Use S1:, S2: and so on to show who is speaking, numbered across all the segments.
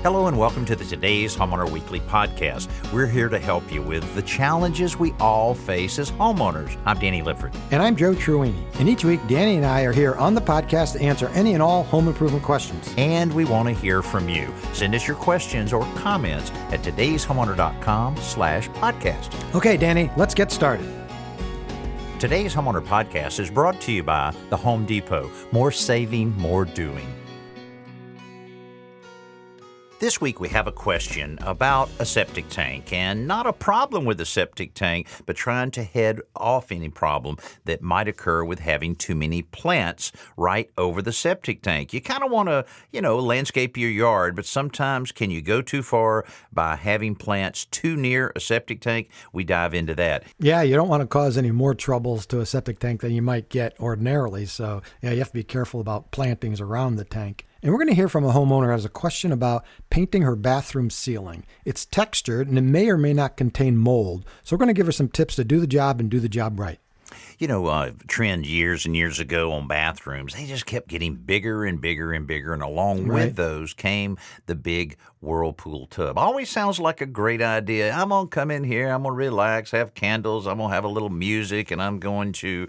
S1: Hello and welcome to the Today's Homeowner Weekly podcast. We're here to help you with the challenges we all face as homeowners. I'm Danny Lipford.
S2: And I'm Joe Truini. And each week, Danny and I are here on the podcast to answer any and all home improvement questions.
S1: And we want to hear from you. Send us your questions or comments at todayshomeowner.com/podcast.
S2: Okay, Danny, let's get started.
S1: Today's Homeowner podcast is brought to you by the Home Depot. More saving, more doing. This week we have a question about a septic tank, and not a problem with the septic tank, but trying to head off any problem that might occur with having too many plants right over the septic tank. You kind of want to, landscape your yard, but sometimes can you go too far by having plants too near a septic tank? We dive into that.
S2: Yeah, you don't want to cause any more troubles to a septic tank than you might get ordinarily, so you have to be careful about plantings around the tank. And we're going to hear from a homeowner who has a question about painting her bathroom ceiling. It's textured and it may or may not contain mold. So we're going to give her some tips to do the job and do the job right.
S1: Trend years and years ago on bathrooms, they just kept getting bigger and bigger and bigger. And along with those came the big whirlpool tub. Always sounds like a great idea. I'm going to come in here, I'm going to relax, have candles, I'm going to have a little music, and I'm going to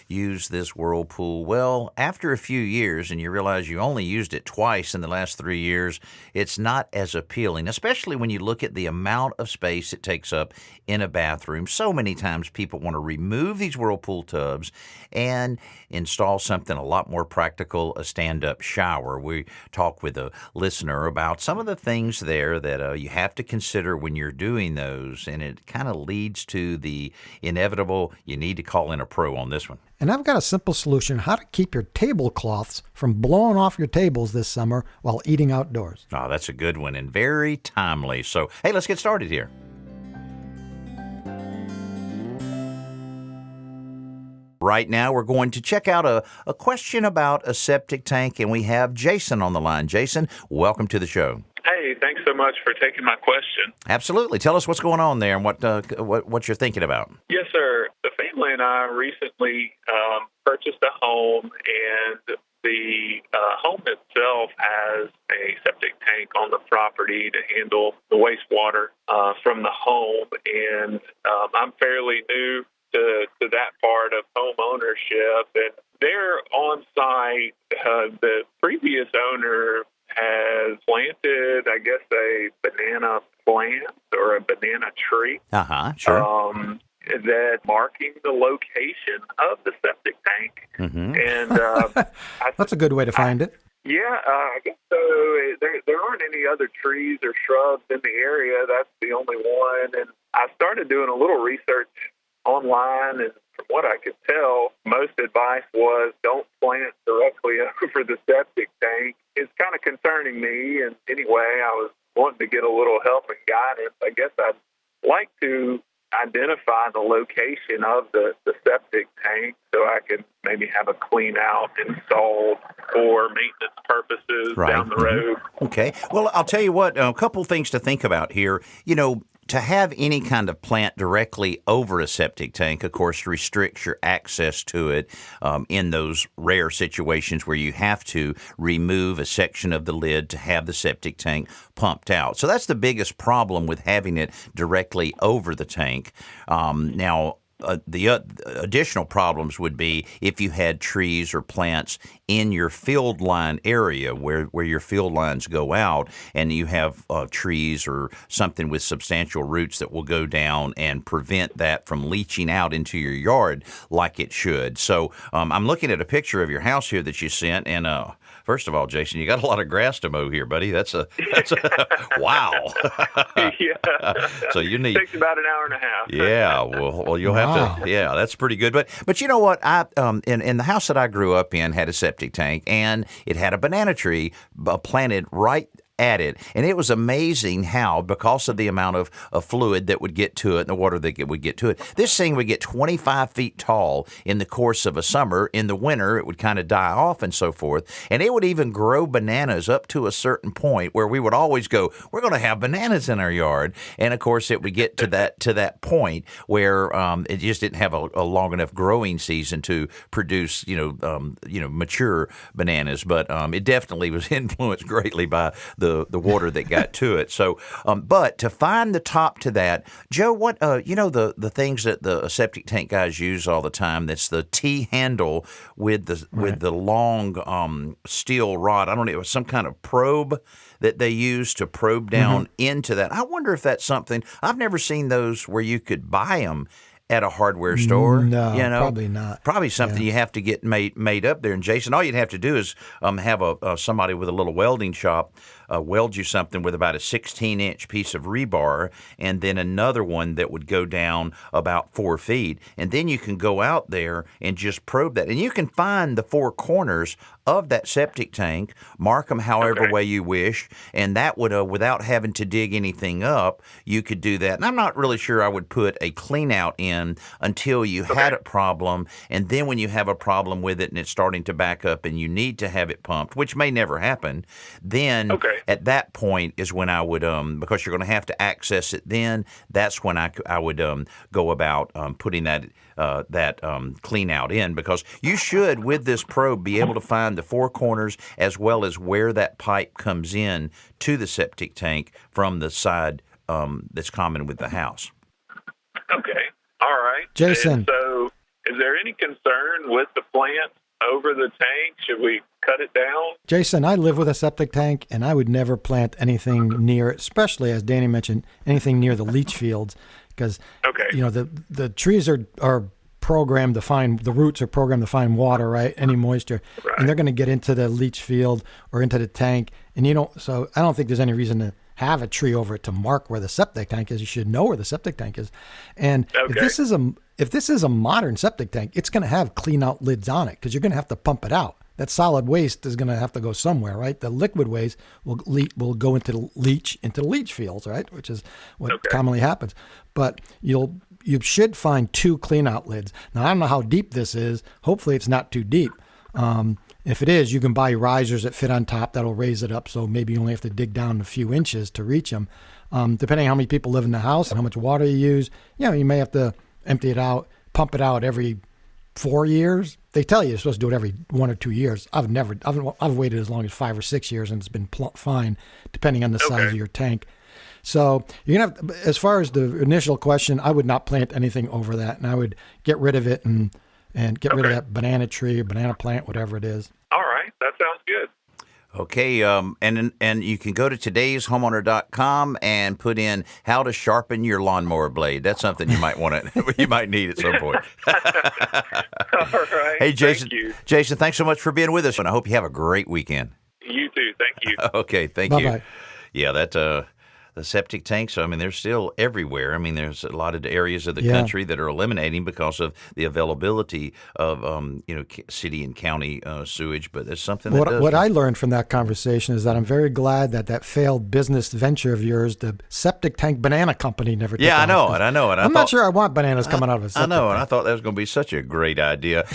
S1: use this whirlpool. Well, after a few years and you realize you only used it twice in the last 3 years, it's not as appealing, especially when you look at the amount of space it takes up in a bathroom. So many times people want to remove these whirlpool tubs and install something a lot more practical, a stand-up shower. We talk with a listener about some of the things there that you have to consider when you're doing those, and it kind of leads to the inevitable, you need to call in a pro on this one.
S2: And I've got a simple solution, how to keep your tablecloths from blowing off your tables this summer while eating outdoors.
S1: Oh, that's a good one and very timely. So, hey, let's get started here. Right now, we're going to check out a question about a septic tank, and we have Jason on the line. Jason, welcome to the show.
S3: Hey, thanks so much for taking my question.
S1: Absolutely. Tell us what's going on there and what you're thinking about.
S3: Yes, sir. The family and I recently purchased a home, and the home itself has a septic tank on the property to handle the wastewater from the home. And I'm fairly new to that part of home ownership. And they're on site. The previous owner has planted, I guess, a banana plant or a banana tree.
S1: Sure.
S3: That marking the location of the septic tank.
S1: Mm-hmm.
S3: And
S2: that's a good way to find it.
S3: Yeah, I guess so. There aren't any other trees or shrubs in the area. That's the only one. And I started doing a little research online, and from what I could tell, most advice was don't plant directly over the septic tank. It's kind of concerning me, and anyway, I was wanting to get a little help and guidance. I guess I'd like to identify the location of the septic tank so I can maybe have a clean out installed for maintenance purposes down the road.
S1: Okay. Well, I'll tell you what, a couple things to think about here. To have any kind of plant directly over a septic tank, of course, restricts your access to it in those rare situations where you have to remove a section of the lid to have the septic tank pumped out. So that's the biggest problem with having it directly over the tank. The additional problems would be if you had trees or plants in your field line area where your field lines go out, and you have trees or something with substantial roots that will go down and prevent that from leaching out into your yard like it should. So I'm looking at a picture of your house here that you sent, and first of all, Jason, you got a lot of grass to mow here, buddy. That's a wow.
S3: Yeah.
S1: So you need.
S3: It takes about an hour and a half.
S1: Yeah. Well, you'll have to. Yeah, that's pretty good. But you know what? I in the house that I grew up in had a septic tank, and it had a banana tree planted right at it. And it was amazing how, because of the amount of fluid that would get to it and the water that would get to it, this thing would get 25 feet tall in the course of a summer. In the winter, it would kind of die off and so forth. And it would even grow bananas up to a certain point where we would always go, we're going to have bananas in our yard. And of course, it would get to that point where it just didn't have a long enough growing season to produce, mature bananas. But it definitely was influenced greatly by the water that got to it. So, but to find the top to that, Joe, what the things that the septic tank guys use all the time. That's the T handle with the long steel rod. I don't know. It was some kind of probe that they use to probe down into that. I wonder if that's something. I've never seen those where you could buy them at a hardware store.
S2: No, probably not.
S1: Probably something you have to get made up there. And Jason, all you'd have to do is have somebody with a little welding shop weld you something with about a 16-inch piece of rebar, and then another one that would go down about 4 feet. And then you can go out there and just probe that. And you can find the four corners of that septic tank, mark them however way you wish, and that would, without having to dig anything up, you could do that. And I'm not really sure I would put a clean out in until you had a problem, and then when you have a problem with it and it's starting to back up and you need to have it pumped, which may never happen, then at that point is when I would, because you're going to have to access it then, that's when I would go about putting that clean out in, because you should, with this probe, be able to find the four corners as well as where that pipe comes in to the septic tank from the side that's common with the house.
S3: Okay. All right.
S2: Jason.
S3: And so is there any concern with the plant over the tank? Should we cut it down?
S2: Jason, I live with a septic tank, and I would never plant anything near it, especially, as Danny mentioned, anything near the leach fields, because the trees are programmed to find, the roots are programmed to find water, right? Any moisture. Right. And they're going to get into the leach field or into the tank. And so I don't think there's any reason to have a tree over it to mark where the septic tank is. You should know where the septic tank is. And if this is a modern septic tank, it's going to have clean out lids on it, because you're going to have to pump it out. That solid waste is going to have to go somewhere, right? The liquid waste will go into the leach fields, right? Which is what commonly happens. But you should find two clean out lids. Now, I don't know how deep this is. Hopefully it's not too deep. If it is, you can buy risers that fit on top that'll raise it up, so maybe you only have to dig down a few inches to reach them. Depending on how many people live in the house and how much water you use, you may have to empty it out, pump it out every 4 years. They tell you you're supposed to do it every 1 or 2 years. I've waited as long as 5 or 6 years, and it's been fine, depending on the size of your tank. So you're gonna have, as far as the initial question, I would not plant anything over that, and I would get rid of it and get rid of that banana tree or banana plant, whatever it is.
S3: All right, that sounds good.
S1: Okay, and you can go to todayshomeowner.com and put in how to sharpen your lawnmower blade. That's something you might you might need at some point.
S3: All right.
S1: Hey, Jason.
S3: Thank you.
S1: Jason, thanks so much for being with us, and I hope you have a great weekend.
S3: You too. Thank you.
S1: Okay, thank
S2: Bye-bye.
S1: you. Yeah, the septic tanks, I mean, they're still everywhere. I mean, there's a lot of areas of the country that are eliminating because of the availability of, city and county sewage, but there's something
S2: What I learned from that conversation is that I'm very glad that failed business venture of yours, the septic tank banana company, never took off.
S1: I know. And
S2: I'm not sure I want bananas coming out of a septic tank.
S1: And I thought that was going to be such a great idea.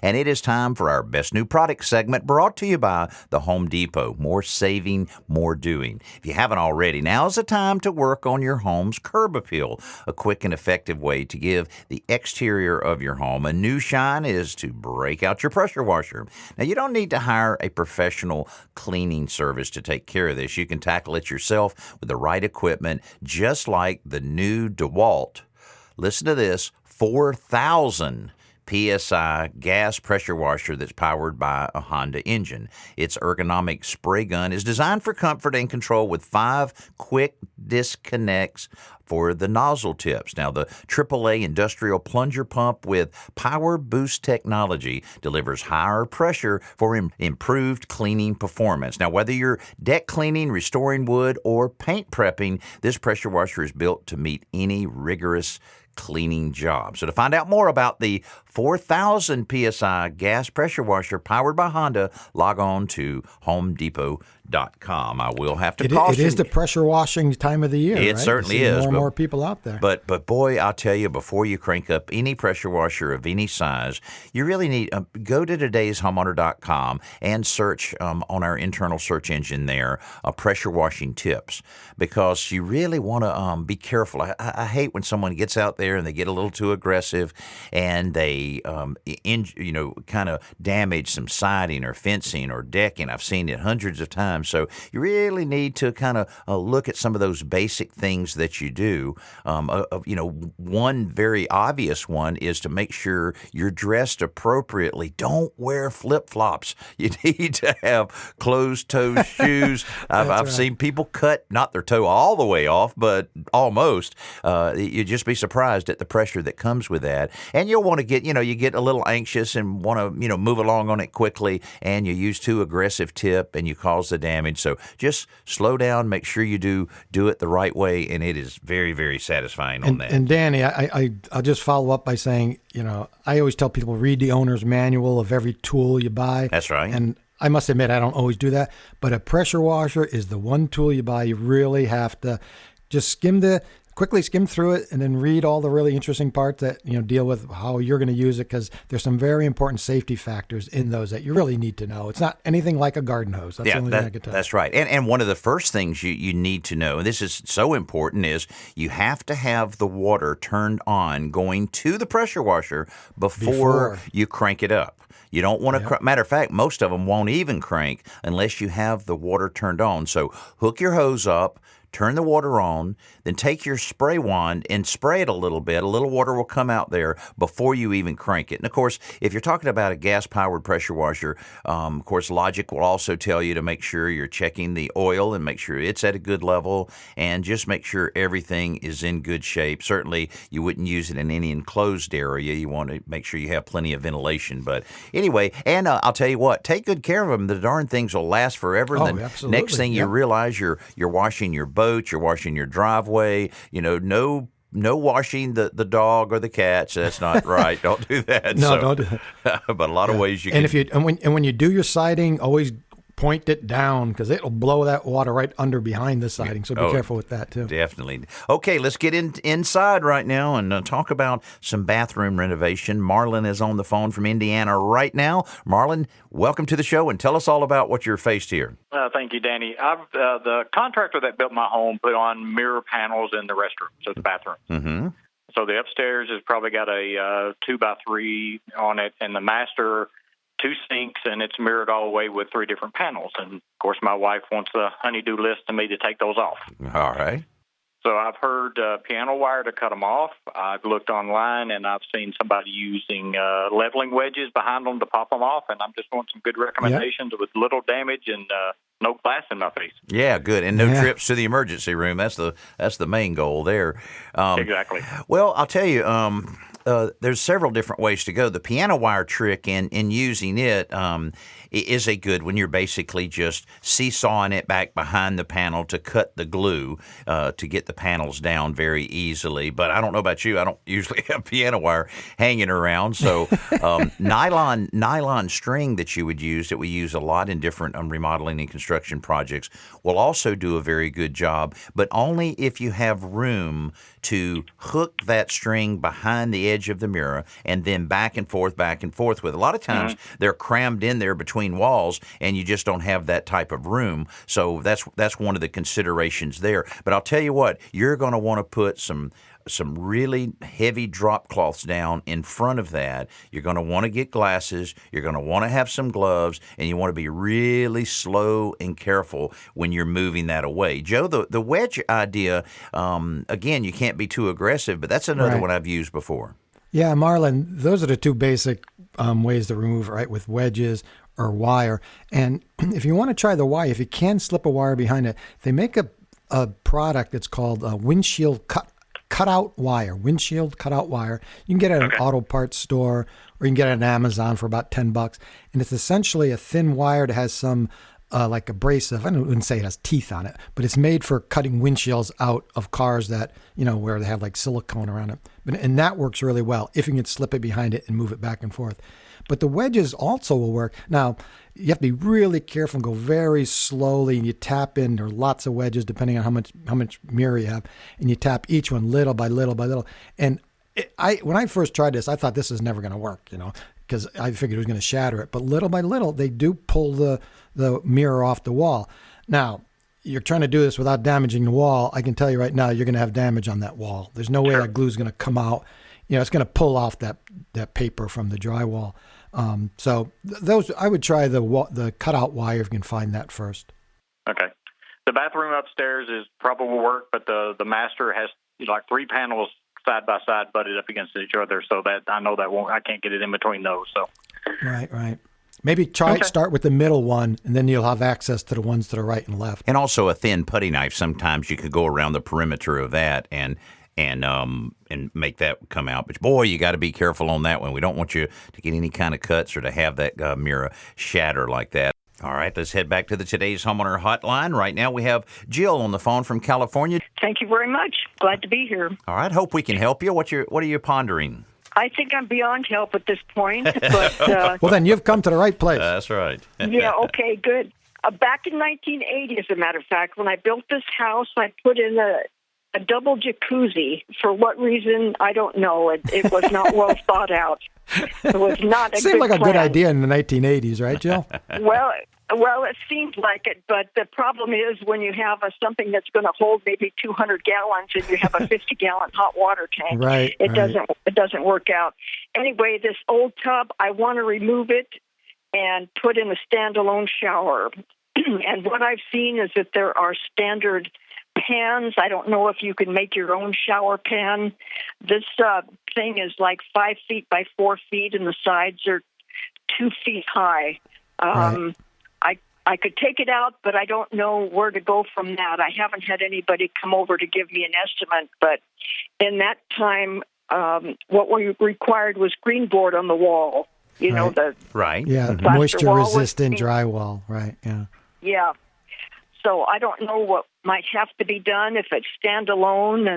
S1: And it is time for our Best New Product segment, brought to you by the Home Depot. More saving, more doing. If you haven't already, now's the time to work on your home's curb appeal. A quick and effective way to give the exterior of your home a new shine is to break out your pressure washer. Now, you don't need to hire a professional cleaning service to take care of this. You can tackle it yourself with the right equipment, just like the new DeWalt. Listen to this, 4,000 PSI gas pressure washer that's powered by a Honda engine. Its ergonomic spray gun is designed for comfort and control with 5 quick disconnects for the nozzle tips. Now, the AAA industrial plunger pump with Power Boost technology delivers higher pressure for improved cleaning performance. Now, whether you're deck cleaning, restoring wood, or paint prepping, this pressure washer is built to meet any rigorous cleaning job. So to find out more about the 4,000 PSI gas pressure washer powered by Honda, log on to HomeDepot.com. I will have to caution.
S2: It is the pressure washing time of the year.
S1: It certainly is.
S2: More and more people out there.
S1: But boy, I'll tell you, before you crank up any pressure washer of any size, you really need go to todayshomeowner.com and search on our internal search engine there, pressure washing tips, because you really want to be careful. I hate when someone gets out there and they get a little too aggressive and they may, kind of damage some siding or fencing or decking. I've seen it hundreds of times. So you really need to kind of look at some of those basic things that you do. One very obvious one is to make sure you're dressed appropriately. Don't wear flip-flops. You need to have closed-toe shoes. I've seen people cut not their toe all the way off, but almost. You'd just be surprised at the pressure that comes with that. And you'll want to get, you get a little anxious and want to, move along on it quickly, and you use too aggressive tip and you cause the damage. So just slow down, make sure you do it the right way, and it is very, very satisfying on that.
S2: And Danny, I'll just follow up by saying, I always tell people read the owner's manual of every tool you buy.
S1: That's right.
S2: And I must admit, I don't always do that, but a pressure washer is the one tool you buy. You really have to just quickly skim through it and then read all the really interesting parts that, deal with how you're going to use it, because there's some very important safety factors in those that you really need to know. It's not anything like a garden hose. That's the only thing I could tell you.
S1: That's right. And one of the first things you need to know, and this is so important, is you have to have the water turned on going to the pressure washer before you crank it up. You don't want to, matter of fact, most of them won't even crank unless you have the water turned on. So hook your hose up, turn the water on, then take your spray wand and spray it a little bit. A little water will come out there before you even crank it. And, of course, if you're talking about a gas-powered pressure washer, of course, logic will also tell you to make sure you're checking the oil and make sure it's at a good level, and just make sure everything is in good shape. Certainly, you wouldn't use it in any enclosed area. You want to make sure you have plenty of ventilation. But anyway, and I'll tell you what, take good care of them. The darn things will last forever. And
S2: absolutely.
S1: Next thing you realize, you're washing your boat, you're washing your driveway, no washing the dog or the cat. So that's not right. Don't do that.
S2: Don't do that.
S1: But a lot of ways you can.
S2: And when you do your siding, always point it down, because it'll blow that water right under behind the siding. So be careful with that too.
S1: Definitely. Okay, let's get inside right now and talk about some bathroom renovation. Marlon is on the phone from Indiana right now. Marlon, welcome to the show, and tell us all about what you're faced here.
S4: Thank you, Danny. The contractor that built my home put on mirror panels in the restroom, so the bathroom.
S1: Mm-hmm.
S4: So the upstairs has probably got a 2x3 on it, and the master 2 sinks, and it's mirrored all the way with 3 different panels. And, of course, my wife wants a honey-do list to me to take those off.
S1: All right.
S4: So I've heard piano wire to cut them off. I've looked online, and I've seen somebody using leveling wedges behind them to pop them off, and I'm just wanting some good recommendations with little damage and no glass in my face.
S1: Yeah, good. And no trips to the emergency room. That's the main goal there.
S4: Exactly.
S1: Well, I'll tell you, there's several different ways to go. The piano wire trick in using it is a good one. You're basically just seesawing it back behind the panel to cut the glue to get the panels down very easily. But I don't know about you. I don't usually have piano wire hanging around. So nylon string that you would use, that we use a lot in different remodeling and construction projects, will also do a very good job, but only if you have room to hook that string behind the edge of the mirror and then back and forth with. A lot of times they're crammed in there between walls, and you just don't have that type of room. So that's one of the considerations there. But I'll tell you what, you're going to want to put some really heavy drop cloths down in front of that. You're going to want to get glasses. You're going to want to have some gloves, and you want to be really slow and careful when you're moving that away. Joe, the wedge idea, again, you can't be too aggressive, but that's another one I've used before.
S2: Yeah, Marlon, those are the 2 basic ways to remove, right, with wedges or wire. And if you want to try the wire, if you can slip a wire behind it, they make a product that's called windshield cutout wire. Windshield cutout wire. You can get it at an auto parts store, or you can get it on Amazon for about $10. And it's essentially a thin wire that has some like abrasive. I wouldn't say it has teeth on it, but it's made for cutting windshields out of cars that, where they have like silicone around it. And that works really well if you can slip it behind it and move it back and forth. But the wedges also will work. Now, you have to be really careful and go very slowly, and you tap in. There are lots of wedges depending on how much mirror you have, and you tap each one little by little by little. And when I first tried this, I thought this is never going to work, because I figured it was going to shatter it. But little by little, they do pull the mirror off the wall. Now, you're trying to do this without damaging the wall. I can tell you right now, you're going to have damage on that wall. There's no way that glue is going to come out. it's going to pull off that paper from the drywall. So those, I would try the cutout wire if you can find that first.
S4: Okay. The bathroom upstairs is probably work, but the master has like 3 panels side by side butted up against each other, so that I know that I can't get it in between those. So.
S2: Right. Maybe start with the middle one, and then you'll have access to the ones to the right and left.
S1: And also a thin putty knife. Sometimes you could go around the perimeter of that and make that come out. But boy, you got to be careful on that one. We don't want you to get any kind of cuts or to have that mirror shatter like that. All right, let's head back to the Today's Homeowner Hotline. Right now we have Jill on the phone from California.
S5: Thank you very much. Glad to be here.
S1: All right, hope we can help you. What are you pondering?
S5: I think I'm beyond help at this point, but...
S2: Well, then you've come to the right place.
S1: That's right.
S5: Yeah, okay, good. Back in 1980, as a matter of fact, when I built this house, I put in a double jacuzzi. For what reason, I don't know. It was not well thought out. It was not a
S2: Seemed
S5: good
S2: like a
S5: plan.
S2: good idea in the 1980s, right, Jill?
S5: Well, it seemed like it, but the problem is when you have something that's going to hold maybe 200 gallons and you have a 50-gallon hot water tank, it doesn't work out. Anyway, this old tub, I want to remove it and put in a standalone shower. And what I've seen is that there are standard pans. I don't know if you can make your own shower pan. This thing is like 5 feet by 4 feet, and the sides are 2 feet high.
S2: Right.
S5: I could take it out, but I don't know where to go from that. I haven't had anybody come over to give me an estimate, but in that time, what we required was green board on the wall. You know, the
S2: moisture-resistant drywall, right, yeah.
S5: Yeah. So I don't know what might have to be done, if it's standalone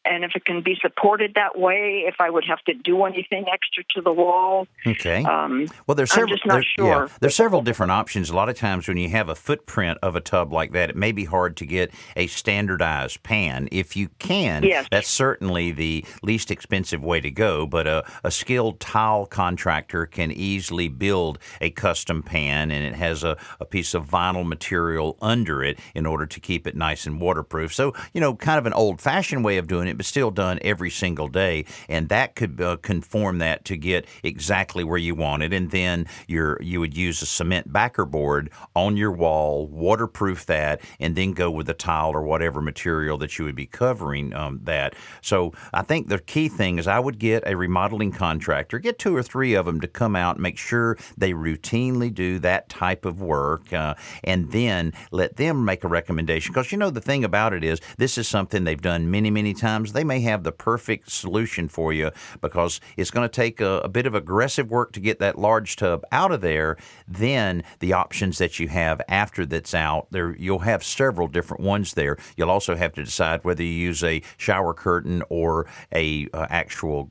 S5: and if it can be supported that way, if I would have to do anything extra to the wall.
S1: Okay. Well, there's several,
S5: I'm just not sure.
S1: Yeah, there's several different options. A lot of times when you have a footprint of a tub like that, it may be hard to get a standardized pan. If you can, that's certainly the least expensive way to go, but a skilled tile contractor can easily build a custom pan, and it has a piece of vinyl material under it in order to keep it nice and waterproof. So, kind of an old-fashioned way of doing it, but still done every single day. And that could conform that to get exactly where you want it. And then you would use a cement backer board on your wall, waterproof that, and then go with the tile or whatever material that you would be covering that. So I think the key thing is I would get a remodeling contractor, get 2 or 3 of them to come out and make sure they routinely do that type of work, and then let them make a recommendation. Because, the thing about it is this is something they've done many, many times. They may have the perfect solution for you because it's going to take a bit of aggressive work to get that large tub out of there. Then the options that you have after that's out, you'll have several different ones there. You'll also have to decide whether you use a shower curtain or a actual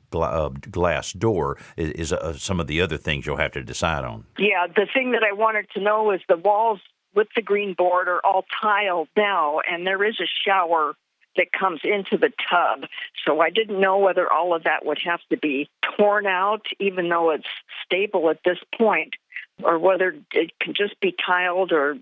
S1: glass door is some of the other things you'll have to decide on.
S5: Yeah, the thing that I wanted to know is the walls with the green board are all tiled now, and there is a shower that comes into the tub. So I didn't know whether all of that would have to be torn out, even though it's stable at this point, or whether it can just be tiled or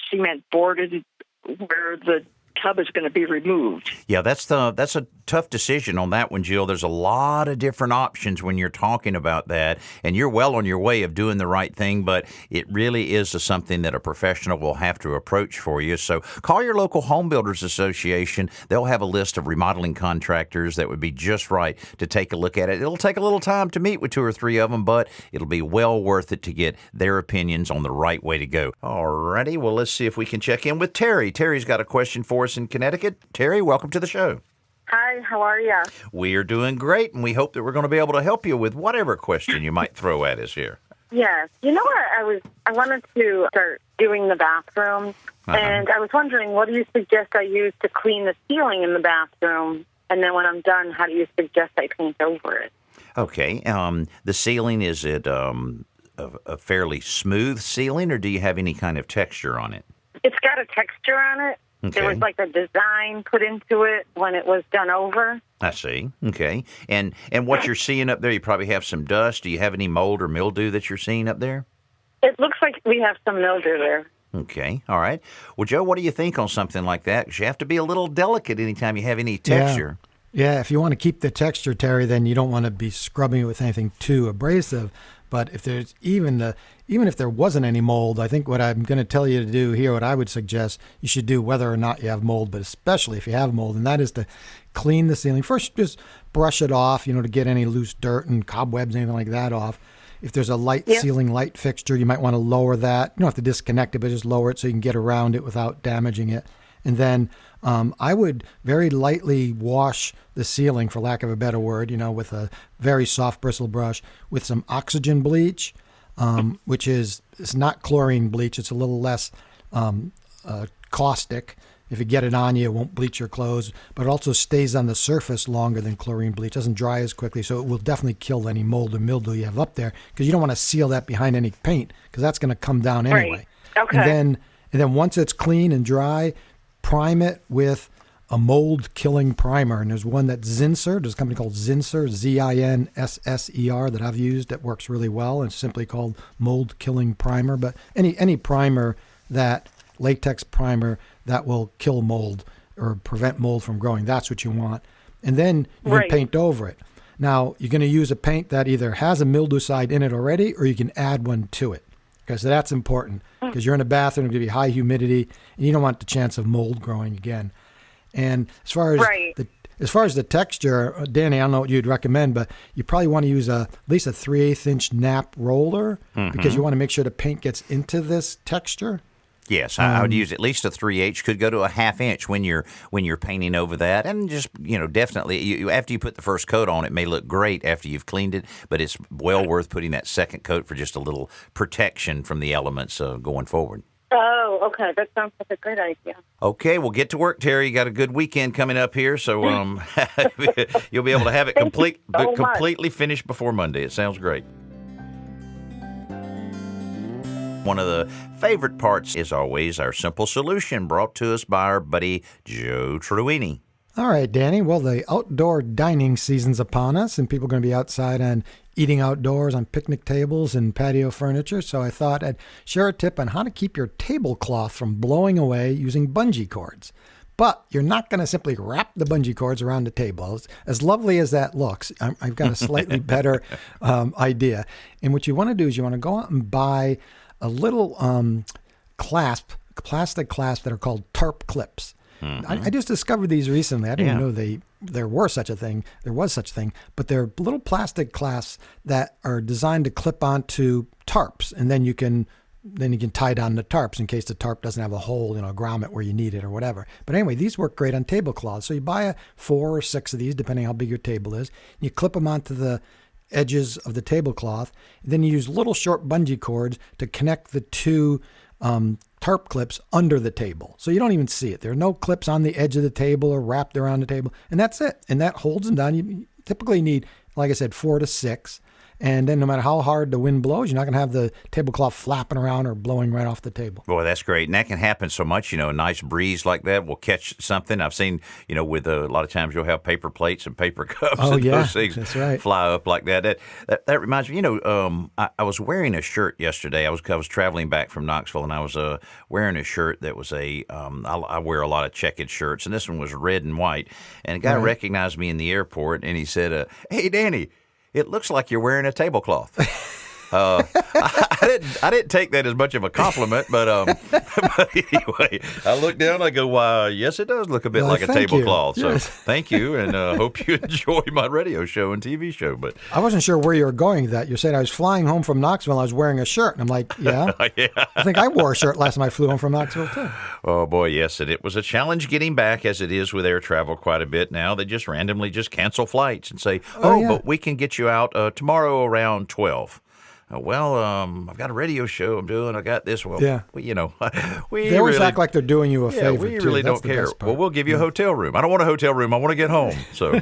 S5: cement boarded where the tub is going to be removed.
S1: Yeah, that's a tough decision on that one, Jill. There's a lot of different options when you're talking about that, and you're well on your way of doing the right thing, but it really is something that a professional will have to approach for you. So call your local home builders association. They'll have a list of remodeling contractors that would be just right to take a look at it. It'll take a little time to meet with 2 or 3 of them, but it'll be well worth it to get their opinions on the right way to go. All righty, well, let's see if we can check in with Terry. Terry's got a question for us in Connecticut. Terry, welcome to the show.
S6: Hi, how are you?
S1: We are doing great, and we hope that we're going to be able to help you with whatever question you might throw at us here.
S6: Yes. You know what? I wanted to start doing the bathroom, and I was wondering, what do you suggest I use to clean the ceiling in the bathroom? And then when I'm done, how do you suggest I paint over it?
S1: Okay. The ceiling, is it a fairly smooth ceiling, or do you have any kind of texture on it?
S6: It's got a texture on it.
S1: Okay.
S6: There was like a design put into it when it was done over.
S1: I see. Okay. And what you're seeing up there, you probably have some dust. Do you have any mold or mildew that you're seeing up there?
S6: It looks like we have some mildew there.
S1: Okay. All right. Well, Joe, what do you think on something like that? Because you have to be a little delicate anytime you have any texture.
S2: Yeah, if you want to keep the texture, Terry, then you don't want to be scrubbing it with anything too abrasive. But if there's even if there wasn't any mold, I think what I'm going to tell you to do here, what I would suggest you should do, whether or not you have mold, but especially if you have mold, and that is to clean the ceiling. First, just brush it off, to get any loose dirt and cobwebs, anything like that off. If there's a ceiling light fixture, you might want to lower that. You don't have to disconnect it, but just lower it so you can get around it without damaging it. And then I would very lightly wash the ceiling, for lack of a better word, with a very soft bristle brush with some oxygen bleach, which it's not chlorine bleach. It's a little less caustic. If you get it on you, it won't bleach your clothes, but it also stays on the surface longer than chlorine bleach. It doesn't dry as quickly, so it will definitely kill any mold or mildew you have up there, because you don't want to seal that behind any paint, because that's going to come down anyway.
S6: Right. Okay.
S2: And then once it's clean and dry, prime it with a mold-killing primer. And there's one that's Zinsser. There's a company called Zinsser, Zinsser, that I've used that works really well. It's simply called mold-killing primer. But any primer, that latex primer that will kill mold or prevent mold from growing, that's what you want. And then you can paint over it. Now, you're going to use a paint that either has a mildewcide in it already, or you can add one to it. Okay, so that's important, because you're in a bathroom, it's going to be high humidity, and you don't want the chance of mold growing again. And as far as the texture, Danny, I don't know what you'd recommend, but you probably want to use at least a 3/8 inch nap roller, because you want to make sure the paint gets into this texture.
S1: Yes, I would use at least a 3/8. Could go to a 1/2 inch when you're painting over that, and just definitely you after you put the first coat on, it may look great after you've cleaned it, but it's well worth putting that second coat for just a little protection from the elements going forward.
S6: Oh, okay, that sounds like a great idea.
S1: Okay, well, get to work, Terry. You got a good weekend coming up here, so you'll be able to have it completely finished before Monday. It sounds great. One of the favorite parts is always our simple solution, brought to us by our buddy Joe Truini.
S2: All right, Danny. Well, the outdoor dining season's upon us, and people are going to be outside and eating outdoors on picnic tables and patio furniture. So I thought I'd share a tip on how to keep your tablecloth from blowing away using bungee cords. But you're not going to simply wrap the bungee cords around the table. As lovely as that looks, I've got a slightly better idea. And what you want to do is you want to go out and buy a little plastic clasp that are called tarp clips. I just discovered these recently. I didn't know there was such a thing, but they're little plastic clasps that are designed to clip onto tarps, and then you can tie down the tarps in case the tarp doesn't have a hole, a grommet where you need it or whatever. But anyway, these work great on tablecloths. So you buy 4 or 6 of these, depending how big your table is. You clip them onto the edges of the tablecloth. Then you use little short bungee cords to connect the 2 tarp clips under the table. So you don't even see it. There are no clips on the edge of the table or wrapped around the table. And that's it. And that holds them down. You typically need, like I said, 4 to 6. And then no matter how hard the wind blows, you're not going to have the tablecloth flapping around or blowing right off the table.
S1: Boy, that's great. And that can happen so much, a nice breeze like that will catch something. I've seen, with a lot of times you'll have paper plates and paper cups and those things fly up like that. That reminds me, I was wearing a shirt yesterday. I was traveling back from Knoxville, and I was wearing a shirt that was I wear a lot of checkered shirts, and this one was red and white. And a guy recognized me in the airport, and he said, "Hey, Danny, it looks like you're wearing a tablecloth." I didn't take that as much of a compliment, but anyway, I looked down. I go, "Why, yes, it does look a bit like a tablecloth." So thank you, and hope you enjoy my radio show and TV show. But
S2: I wasn't sure where you were going with that. You said I was flying home from Knoxville. I was wearing a shirt, and I'm like, "Yeah, I think I wore a shirt last time I flew home from Knoxville too."
S1: Oh boy, yes, and it was a challenge getting back, as it is with air travel quite a bit now. They just randomly cancel flights and say, but we can get you out tomorrow around 12. I've got a radio show I'm doing. I got this. Well,
S2: they always act like they're doing you a favor.
S1: We really don't care. Well, we'll give you a hotel room. I don't want a hotel room. I want to get home. So.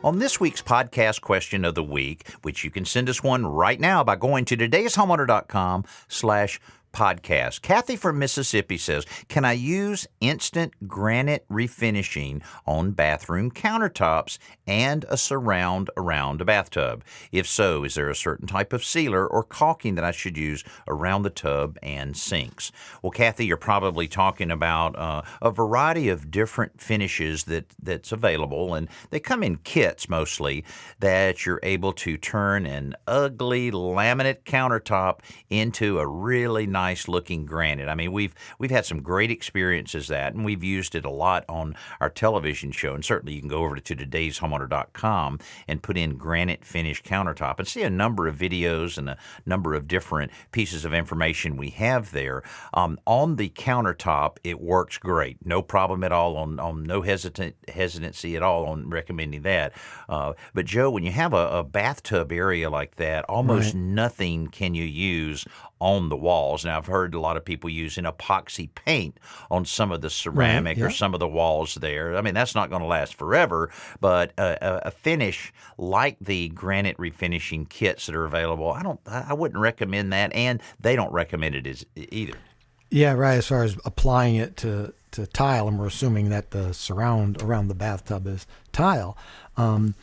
S1: On this week's podcast question of the week, which you can send us one right now by going to todayshomeowner.com/podcast podcast. Kathy from Mississippi says, can I use instant granite refinishing on bathroom countertops and a surround around a bathtub? If so, is there a certain type of sealer or caulking that I should use around the tub and sinks? Well, Kathy, you're probably talking about a variety of different finishes that's available, and they come in kits mostly, that you're able to turn an ugly laminate countertop into a really nice looking granite. I mean, we've had some great experiences that, and we've used it a lot on our television show. And certainly you can go over to todayshomeowner.com and put in granite finish countertop and see a number of videos and a number of different pieces of information we have there. On the countertop, it works great. No problem at all, on no hesitancy at all on recommending that. But Joe, when you have a bathtub area like that, almost nothing can you use on the walls. Now, I've heard a lot of people using epoxy paint on some of the ceramic or some of the walls there. I mean, that's not going to last forever, but a finish like the granite refinishing kits that are available, I wouldn't recommend that, and they don't recommend it either.
S2: Yeah, right. As far as applying it to tile, and we're assuming that the surround around the bathtub is tile. And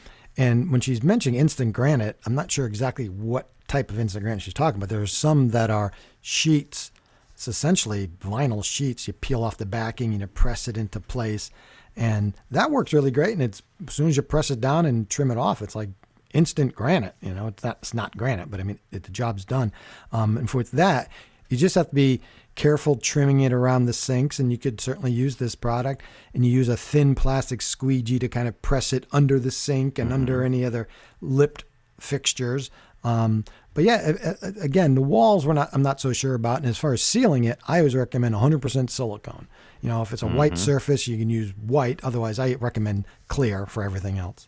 S2: when she's mentioning instant granite, I'm not sure exactly what type of instant granite she's talking about. There's some that are sheets. It's essentially vinyl sheets. You peel off the backing and you press it into place. And that works really great. And as soon as you press it down and trim it off, it's like instant granite. You know, it's not granite, but I mean, the job's done. And for that, you just have to be careful trimming it around the sinks, and you could certainly use this product, and you use a thin plastic squeegee to kind of press it under the sink and under any other lipped fixtures. But yeah, again, the walls I'm not so sure about. And as far as sealing it, I always recommend 100% silicone. You know, if it's a white surface, you can use white. Otherwise, I recommend clear for everything else.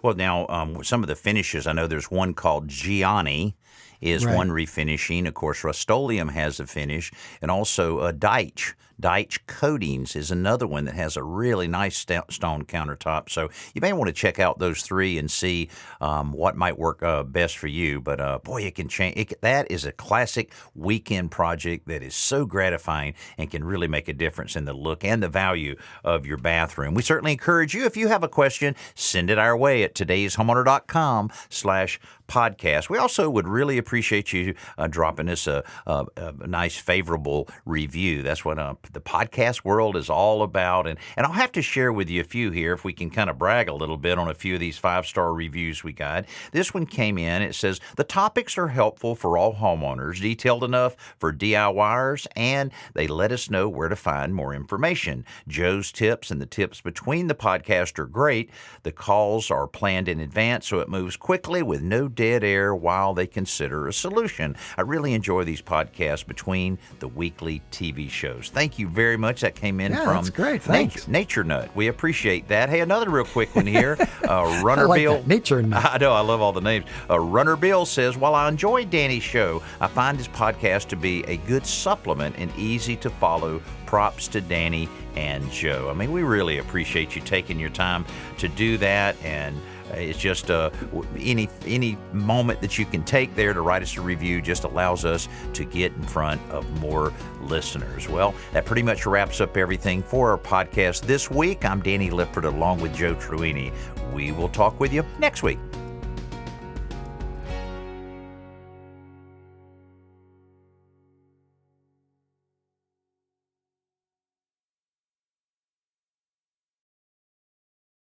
S1: Well, now, some of the finishes, I know there's one called Gianni is one refinishing. Of course, Rust-Oleum has a finish, and also Deitch. Deitch Coatings is another one that has a really nice stone countertop. So you may want to check out those three and see what might work best for you. But boy, it can change. That is a classic weekend project that is so gratifying and can really make a difference in the look and the value of your bathroom. We certainly encourage you, if you have a question, send it our way at todayshomeowner.com/podcast. We also would really appreciate you dropping us a nice, favorable review. That's what the podcast world is all about. And I'll have to share with you a few here if we can kind of brag a little bit on a few of these 5-star reviews we got. This one came in. It says, the topics are helpful for all homeowners, detailed enough for DIYers, and they let us know where to find more information. Joe's tips and the tips between the podcast are great. The calls are planned in advance, so it moves quickly with no dead air while they consider a solution. I really enjoy these podcasts between the weekly TV shows. Thank you very much. That came in from
S2: that's great. Thanks.
S1: Nature Nut. We appreciate that. Hey, another real quick one here. Runner
S2: I like
S1: Bill.
S2: that. Nature Nut.
S1: I know. I love all the names. Runner Bill says, while I enjoy Danny's show, I find his podcast to be a good supplement and easy to follow. Props to Danny and Joe. I mean, we really appreciate you taking your time to do that, and it's just any moment that you can take there to write us a review just allows us to get in front of more listeners. Well, that pretty much wraps up everything for our podcast this week. I'm Danny Lipford along with Joe Truini. We will talk with you next week.